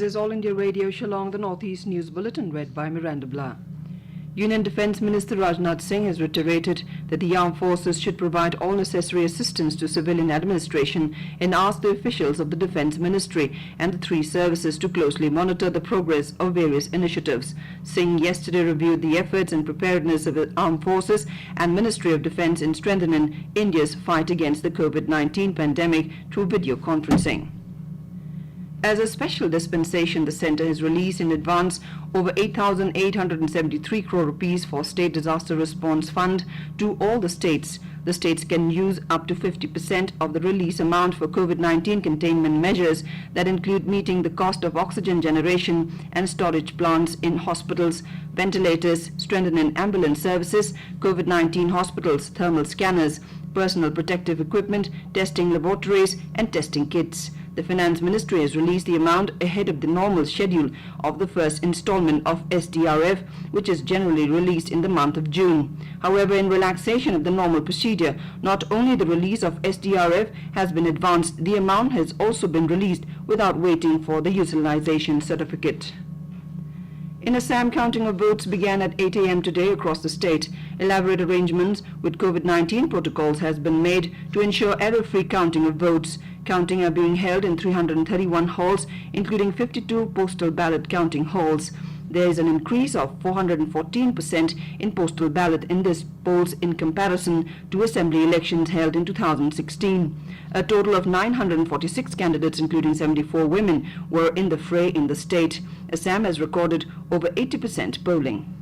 This is All India Radio Shillong, the Northeast News Bulletin, read by Miranda Blah. Union Defence Minister Rajnath Singh has reiterated that the armed forces should provide all necessary assistance to civilian administration and asked the officials of the Defence Ministry and the three services to closely monitor the progress of various initiatives. Singh yesterday reviewed the efforts and preparedness of the armed forces and Ministry of Defence in strengthening India's fight against the COVID-19 pandemic through video conferencing. As a special dispensation, the centre has released in advance over 8,873 crore rupees for State Disaster Response Fund to all the states. The states can use up to 50% of the release amount for COVID-19 containment measures that include meeting the cost of oxygen generation and storage plants in hospitals, ventilators, strengthening ambulance services, COVID-19 hospitals, thermal scanners, personal protective equipment, testing laboratories and testing kits. The Finance Ministry has released the amount ahead of the normal schedule of the first installment of SDRF, which is generally released in the month of June. However, in relaxation of the normal procedure, not only the release of SDRF has been advanced, the amount has also been released without waiting for the utilization certificate. In Assam, counting of votes began at 8 a.m. today across the state. Elaborate arrangements with COVID-19 protocols has been made to ensure error-free counting of votes. Counting are being held in 331 halls, including 52 postal ballot counting halls. There is an increase of 414% in postal ballot in this polls in comparison to assembly elections held in 2016. A total of 946 candidates, including 74 women, were in the fray in the state. Assam has recorded over 80% polling.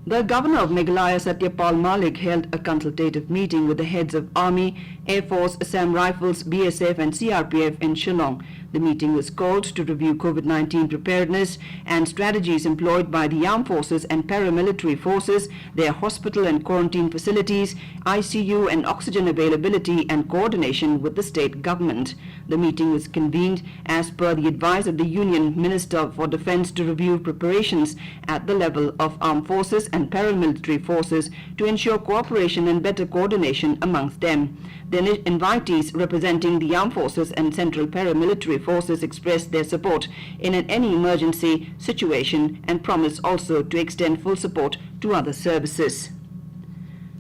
The Governor of Meghalaya Satya Pal Malik held a consultative meeting with the heads of Army, Air Force, Assam Rifles, BSF and CRPF in Shillong. The meeting was called to review COVID-19 preparedness and strategies employed by the armed forces and paramilitary forces, their hospital and quarantine facilities, ICU and oxygen availability and coordination with the state government. The meeting was convened as per the advice of the Union Minister for Defence to review preparations at the level of armed forces and paramilitary forces to ensure cooperation and better coordination amongst them. The invitees representing the armed forces and central paramilitary forces expressed their support in any emergency situation and promised also to extend full support to other services.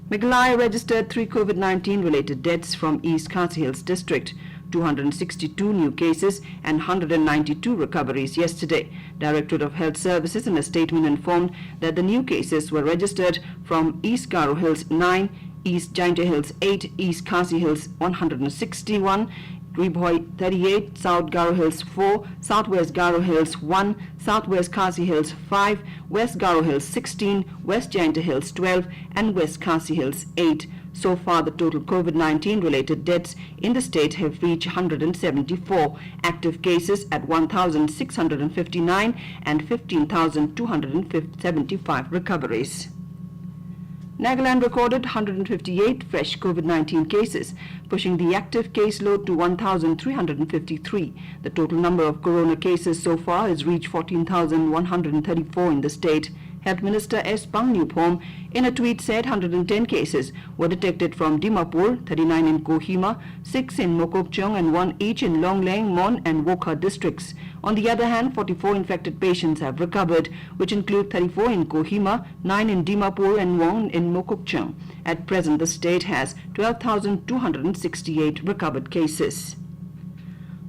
Meghalaya registered 3 COVID-19 related deaths from East Khasi Hills district. 262 new cases and 192 recoveries yesterday. Directorate of Health Services in a statement informed that the new cases were registered from East Garo Hills 9, East Jaintia Hills 8, East Khasi Hills 161, Ribhoi 38, South Garo Hills 4, Southwest Garo Hills 1, Southwest Khasi Hills 5, West Garo Hills 16, West Jaintia Hills 12 and West Khasi Hills 8. So far, the total COVID-19 related deaths in the state have reached 174, active cases at 1,659 and 15,275 recoveries. Nagaland recorded 158 fresh COVID-19 cases, pushing the active caseload to 1,353. The total number of corona cases so far has reached 14,134 in the state. Health Minister S. Pangnupom in a tweet said 110 cases were detected from Dimapur, 39 in Kohima, 6 in Mokokchung and 1 each in Longleng, Mon and Wokha districts. On the other hand, 44 infected patients have recovered, which include 34 in Kohima, 9 in Dimapur and 1 in Mokokchung. At present, the state has 12,268 recovered cases.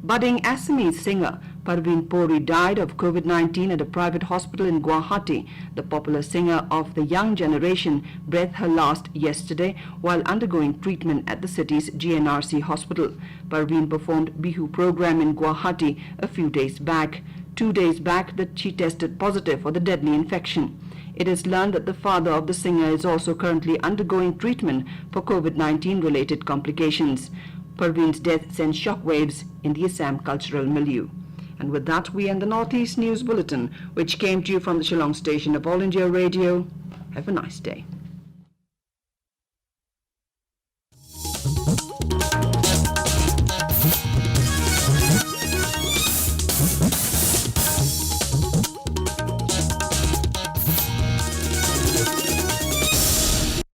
Budding Assamese singer Parvin Pori died of COVID-19 at a private hospital in Guwahati. The popular singer of the young generation breathed her last yesterday while undergoing treatment at the city's GNRC hospital. Parvin performed Bihu program in Guwahati a few days back. 2 days back that she tested positive for the deadly infection. It is learned that the father of the singer is also currently undergoing treatment for COVID-19 related complications. Parvin's death sent shockwaves in the Assam cultural milieu. And with that, we end the Northeast News Bulletin, which came to you from the Shillong station of All India Radio. Have a nice day.